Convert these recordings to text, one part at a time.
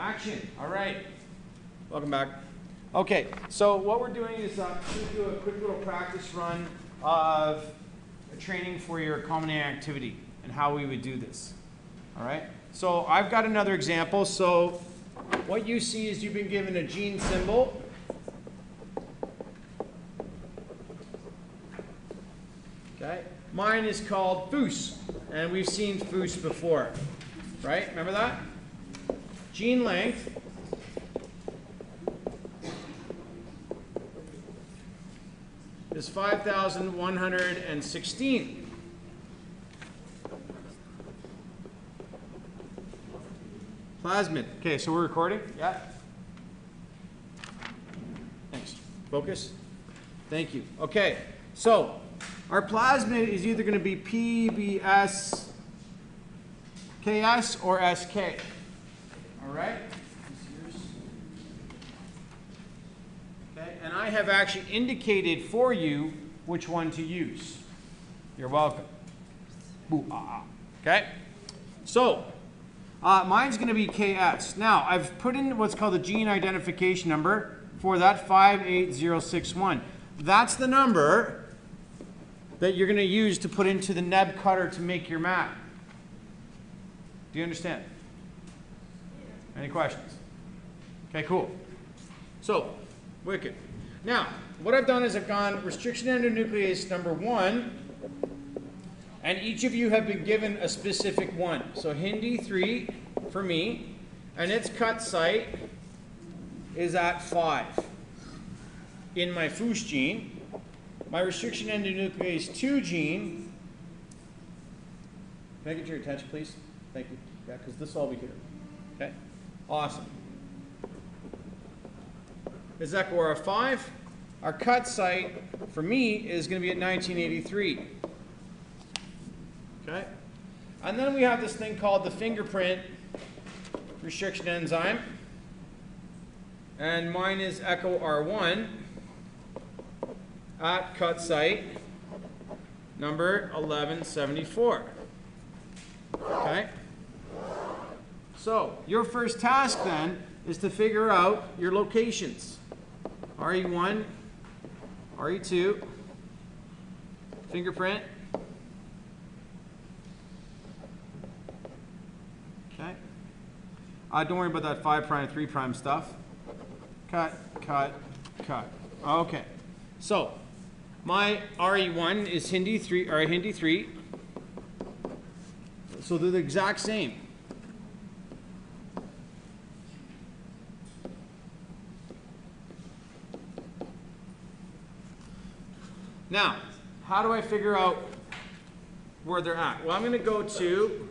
Action. All right. Welcome back. Okay, so what we're doing is to do a quick little practice run of a training for your culminating activity and how we would do this. All right. So I've got another example. So what you see is you've been given a gene symbol. Okay. Mine is called FOOS, and we've seen FOOS before, right? Remember that? Gene length is 5,116. Plasmid. Okay, so we're recording? Yeah? Thanks. Focus. Thank you. Okay, so our plasmid is either going to be PBS, KS, or SK. All right? Okay, and I have actually indicated for you which one to use. You're welcome. Okay? So, mine's going to be KS. Now, I've put in what's called the gene identification number for that 58061. That's the number that you're going to use to put into the neb cutter to make your map. Do you understand? Any questions? Okay, cool. So, wicked. Now, what I've done is I've gone restriction endonuclease number 1, and each of you have been given a specific one. So Hindi3 for me, and its cut site is at 5 in my FOOS gene. My restriction endonuclease 2 gene, can I get your attention, please? Thank you. Yeah, because this will all be here. Okay? Awesome. Is ECOR 5. Our cut site for me is going to be at 1983. Okay? And then we have this thing called the fingerprint restriction enzyme. And mine is ECOR1 at cut site number 1174. Okay? So, your first task then is to figure out your locations. RE1, RE2, fingerprint. Okay. Don't worry about that 5' 3' stuff. Cut, cut, cut. Okay. So, my RE1 is Hindi3. So they're the exact same. Now, how do I figure out where they're at? Well, I'm going to go to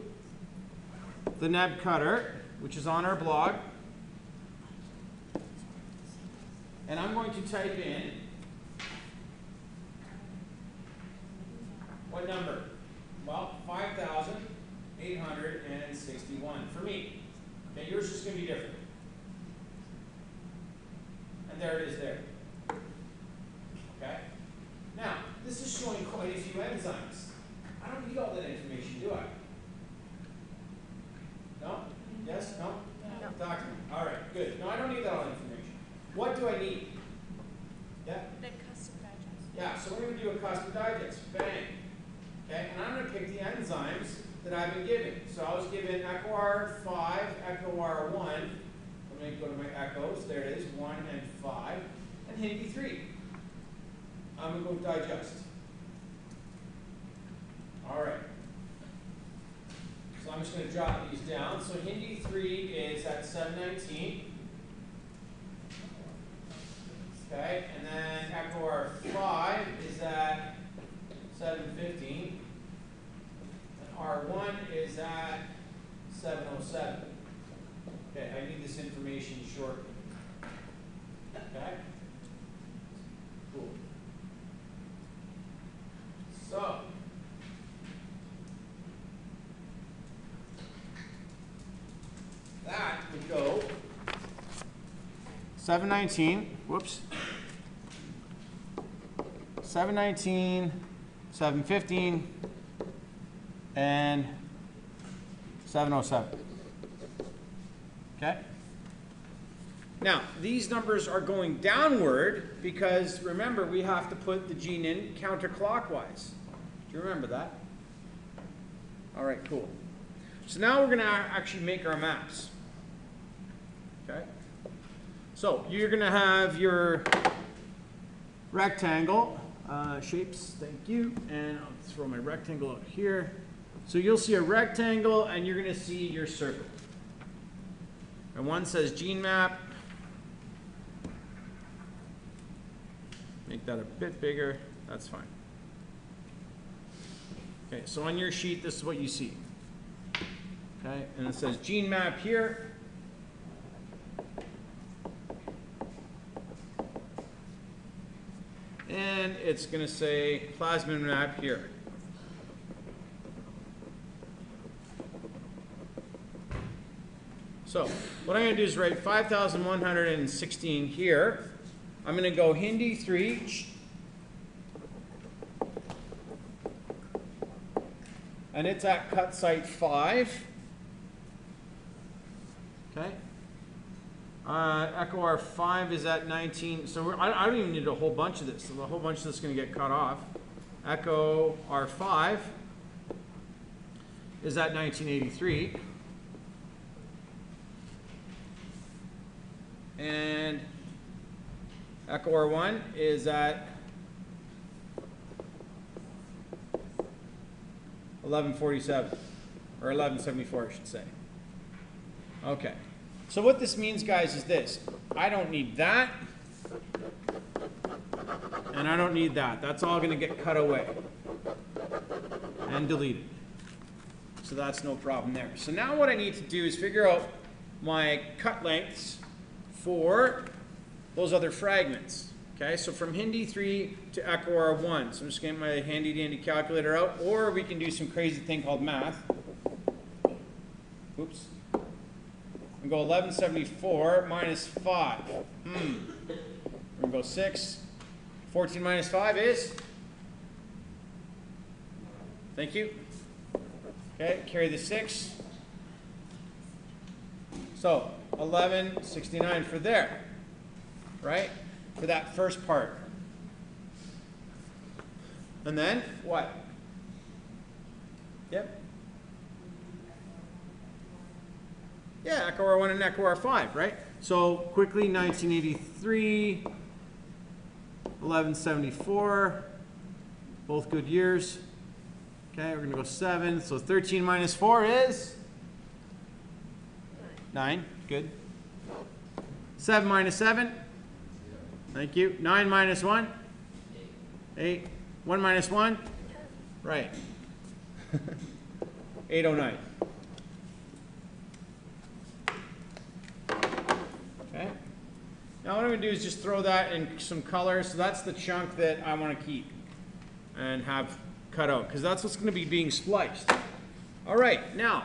the neb cutter, which is on our blog, and I'm going to type in what number? Well, 5,861 for me. Okay, yours is going to be different. And there it is there. Okay? Now, this is showing quite a few enzymes. I don't need all that information, do I? No? Yes? No? No. Talk to me. All right, good. No, I don't need that all information. What do I need? Yeah? The custom digest. Yeah, so we're going to do a custom digest. Bang. Okay, and I'm going to pick the enzymes that I've been given. So I was given ECOR 5, ECOR 1. Let me go to my echoes. There it is, 1 and 5. And Hindi3. I'm going to go digest. All right. So I'm just going to jot these down. So Hindi3 is at 719. Okay, and then ECOR 5 is at 715. And R1 is at 707. Okay, I need this information shortly. Okay? Cool. So, that would go 719, whoops, 719, 715, and 707. Okay? Now, these numbers are going downward because, remember, we have to put the gene in counterclockwise. Do you remember that? All right, cool. So now we're going to actually make our maps. Okay? So you're going to have your rectangle shapes, thank you, and I'll throw my rectangle out here. So you'll see a rectangle and you're going to see your circle. And one says gene map. Make that a bit bigger, that's fine. Okay, so on your sheet, this is what you see. Okay, and it says gene map here. And it's going to say plasmid map here. So what I'm going to do is write 5,116 here. I'm going to go Hindi 3. And it's at cut site 5. Okay. Echo R5 is at 19. So I don't even need a whole bunch of this. So a whole bunch of this is going to get cut off. Echo R5 is at 1983. And Echo R1 is at 1147, or 1174, I should say. Okay. So what this means, guys, is this. I don't need that, and I don't need that. That's all going to get cut away and deleted. So that's no problem there. So now what I need to do is figure out my cut lengths for those other fragments. Okay, so from Hindi 3 to Echo R1. So I'm just getting my handy dandy calculator out, or we can do some crazy thing called math. Oops. And go 1174 minus 5. We're going to go 6. 14 minus 5 is? Thank you. Okay, carry the 6. So 1169 for there, right? For that first part. And then what? Yep. Yeah, Echo R1 and Echo R5, right? So quickly, 1983, 1174, both good years. Okay, we're going to go 7. So 13 minus 4 is? 9. Good. 7 minus 7? Thank you. 9 minus 1? 8. 1 minus 1? Right. 809. Okay. Now what I'm going to do is just throw that in some color. So that's the chunk that I want to keep and have cut out, because that's what's going to be being spliced. All right. Now,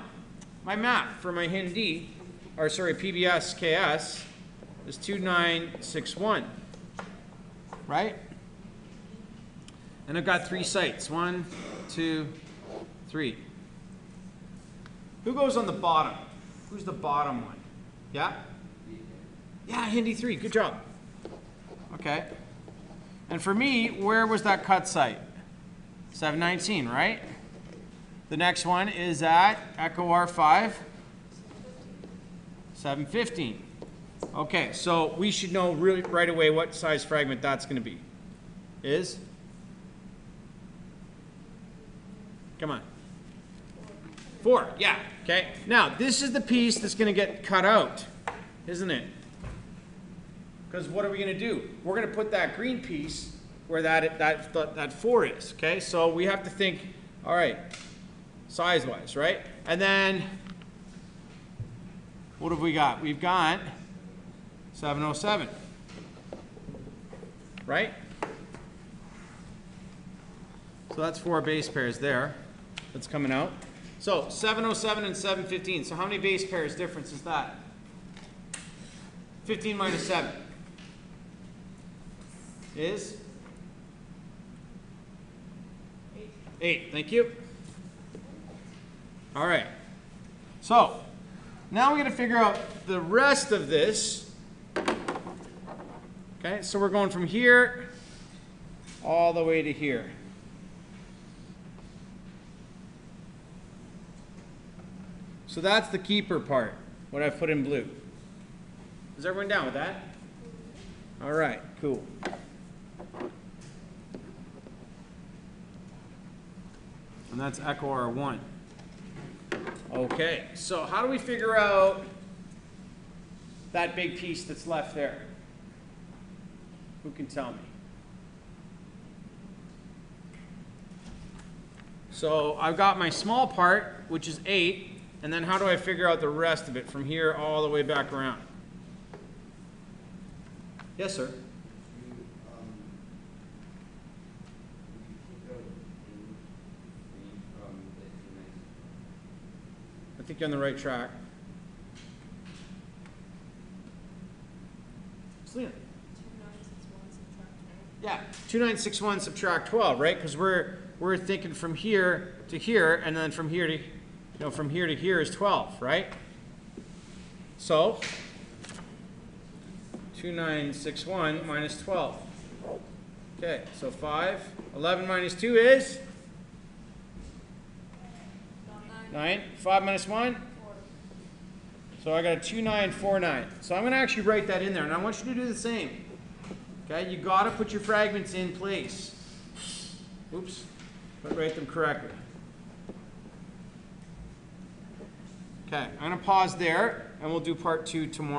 my map for my Hindi, or sorry, PBS KS, is 2961. Right? And I've got 3 sites. 1, 2, 3. Who goes on the bottom? Who's the bottom one? Yeah? Yeah, Hindi 3. Good job. Okay. And for me, where was that cut site? 719, right? The next one is at Echo R5. 715. Okay, so we should know really right away what size fragment that's going to be. Is? Come on. 4, yeah, okay. Now, this is the piece that's going to get cut out, isn't it? Because what are we going to do? We're going to put that green piece where that 4 is, okay? So we have to think, all right, size-wise, right? And then, what have we got? We've got 707, right? So that's 4 base pairs there that's coming out. So 707 and 715. So how many base pairs difference is that? 15 minus 7 is? 8. Thank you. All right. So now we're going to figure out the rest of this Okay, so we're going from here all the way to here. So that's the keeper part, what I've put in blue. Is everyone down with that? All right, cool. And that's echo R1. Okay, so how do we figure out that big piece that's left there? Who can tell me? So I've got my small part, which is 8, and then how do I figure out the rest of it from here all the way back around? Yes, sir? I think you're on the right track. Selena. 2961 subtract 12. Yeah, 2961 subtract 12, right? Because we're thinking from here to here, and then from here to from here to here is 12, right? So 2961 minus 12. Okay, so 5. 11 minus 2 is 9. 5 minus 1? 4. So I got a 2949. So I'm going to actually write that in there, and I want you to do the same. Okay, you got to put your fragments in place. Oops, but write them correctly. Okay, I'm going to pause there, and we'll do part 2 tomorrow.